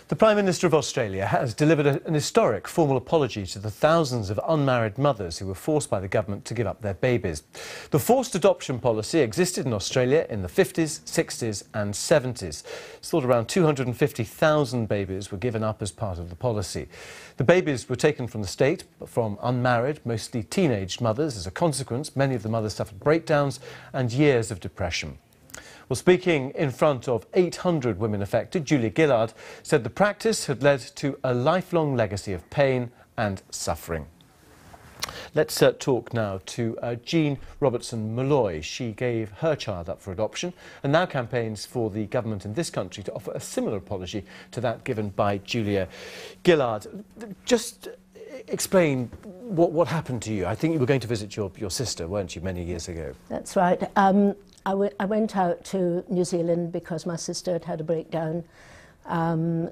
The Prime Minister of Australia has delivered an historic formal apology to the thousands of unmarried mothers who were forced by the government to give up their babies. The forced adoption policy existed in Australia in the 50s, 60s and 70s. It's thought around 250,000 babies were given up as part of the policy. The babies were taken from the state from unmarried, mostly teenaged mothers. As a consequence, many of the mothers suffered breakdowns and years of depression. Well, speaking in front of 800 women affected, Julia Gillard said the practice had led to a lifelong legacy of pain and suffering. Let's talk now to Jean Robertson-Molloy. She gave her child up for adoption and now campaigns for the government in this country to offer a similar apology to that given by Julia Gillard. Just explain what happened to you. I think you were going to visit your sister, weren't you, many years ago? That's right. I went out to New Zealand because my sister had had a breakdown.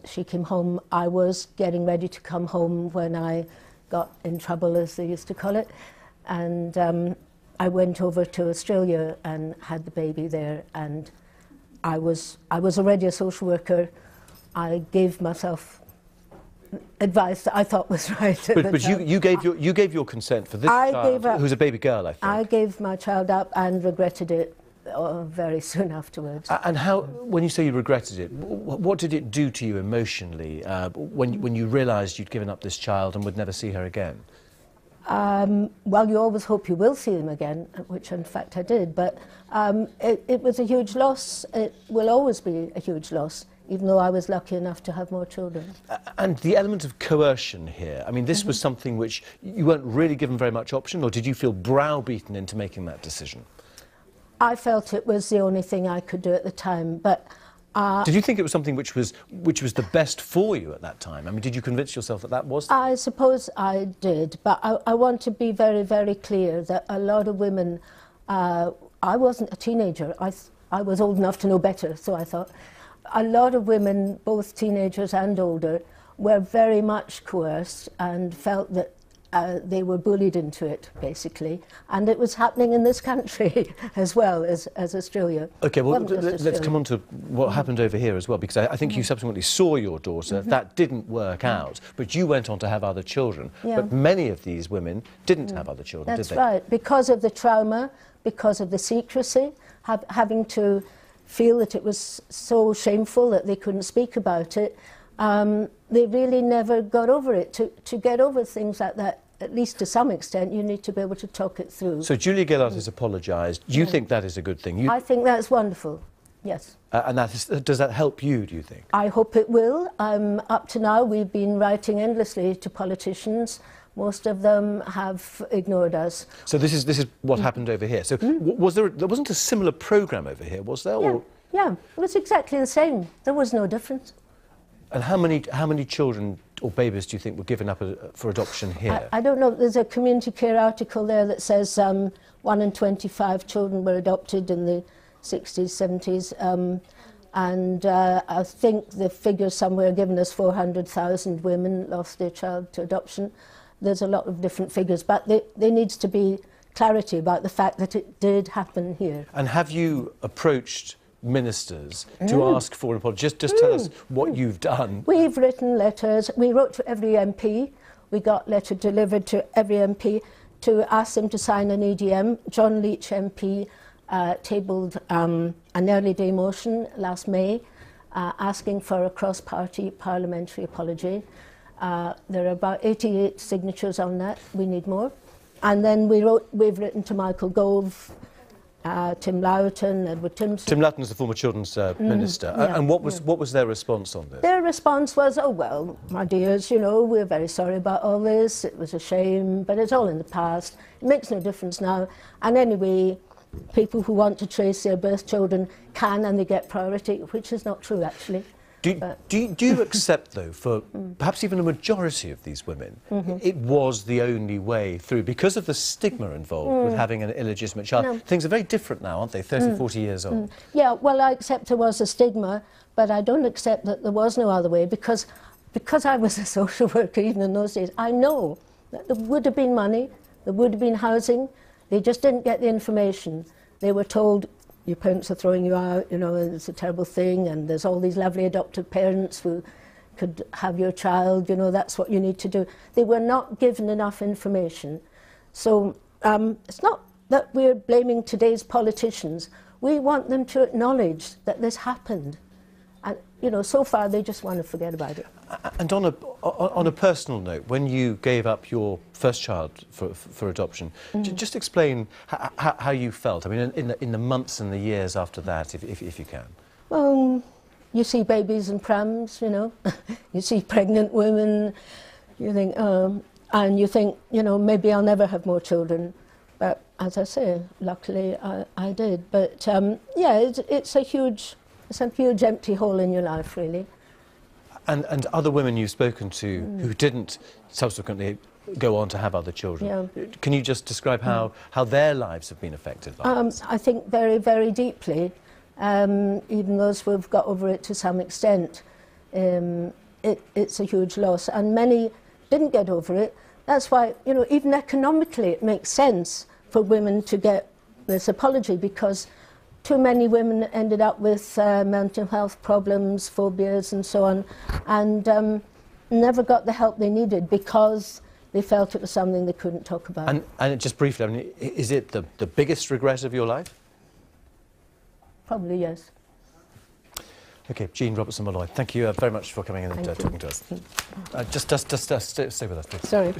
She came home. I was getting ready to come home when I got in trouble, as they used to call it. And I went over to Australia and had the baby there. And I was already a social worker. I gave myself advice that I thought was right. But you gave your consent for this child, who's a baby girl, I think. I gave my child up and regretted it very soon afterwards. And how, when you say you regretted it, what did it do to you emotionally when you realised you'd given up this child and would never see her again? Well, you always hope you will see them again, which in fact I did, but it was a huge loss. It will always be a huge loss, even though I was lucky enough to have more children. And the element of coercion here, I mean, this was something which you weren't really given very much option, or did you feel browbeaten into making that decision? I felt it was the only thing I could do at the time, but... did you think it was something which was the best for you at that time? I mean, did you convince yourself that that was? I suppose I did, but I want to be very, very clear that a lot of women... I wasn't a teenager. I was old enough to know better, so I thought. A lot of women, both teenagers and older, were very much coerced and felt that they were bullied into it, basically. And it was happening in this country as well as Australia. OK, well, let's come on to what happened over here as well, because I think you subsequently saw your daughter. That didn't work out, but you went on to have other children. Yeah. But many of these women didn't have other children, did they? That's right. Because of the trauma, because of the secrecy, having to feel that it was so shameful that they couldn't speak about it, they really never got over it. To get over things like that, at least to some extent, you need to be able to talk it through. So Julia Gillard has apologised. Do you think that is a good thing? I think that's wonderful, yes. And does that help you, do you think? I hope it will. Up to now, we've been writing endlessly to politicians. Most of them have ignored us. So this is what happened over here. So there wasn't a similar programme over here, was there? Yeah, yeah, it was exactly the same. There was no difference. And how many children or babies do you think were given up for adoption here? I don't know. There's a community care article there that says 1 in 25 children were adopted in the 60s, 70s. And I think the figure somewhere given us 400,000 women lost their child to adoption. There's a lot of different figures, but there needs to be clarity about the fact that it did happen here. And have you approached ministers to ask for an apology? Just tell us what you've done. We've written letters. We wrote to every MP. We got letter delivered to every MP to ask them to sign an EDM. John Leach MP tabled an early day motion last May asking for a cross-party parliamentary apology. There are about 88 signatures on that. We need more. And then we've written to Michael Gove, Tim Loughton, Edward Timpson. Tim Loughton is the former children's minister. Yeah, and what was their response on this? Their response was, oh, well, my dears, you know, we're very sorry about all this. It was a shame, but it's all in the past. It makes no difference now. And anyway, people who want to trace their birth children can, and they get priority, which is not true, actually. Do you accept, though, for perhaps even a majority of these women, it was the only way through, because of the stigma involved with having an illegitimate child? No. Things are very different now, aren't they, 30, 40 years old? Yeah, well, I accept there was a stigma, but I don't accept that there was no other way, because I was a social worker even in those days. I know that there would have been money, there would have been housing, they just didn't get the information. They were told, your parents are throwing you out, you know, it's a terrible thing, and there's all these lovely adoptive parents who could have your child, you know, that's what you need to do. They were not given enough information. So it's not that we're blaming today's politicians. We want them to acknowledge that this happened. And, you know, so far they just want to forget about it. And on a personal note, when you gave up your first child for adoption, just explain how you felt. I mean, in the months and the years after that, if you can. Well, you see babies in prams, you know. You see pregnant women. You think, and you think, you know, maybe I'll never have more children. But as I say, luckily I did. But yeah, it's a huge empty hole in your life, really. And other women you've spoken to who didn't subsequently go on to have other children, can you just describe how their lives have been affected by this? I think very, very deeply. Even those who've got over it to some extent, it's a huge loss. And many didn't get over it. That's why, you know, even economically it makes sense for women to get this apology, because too many women ended up with mental health problems, phobias and so on, and never got the help they needed because they felt it was something they couldn't talk about. And just briefly, I mean, is it the biggest regret of your life? Probably, yes. OK, Jean Robertson-Molloy, thank you very much for coming in and talking to us. Just stay with us, please. Sorry.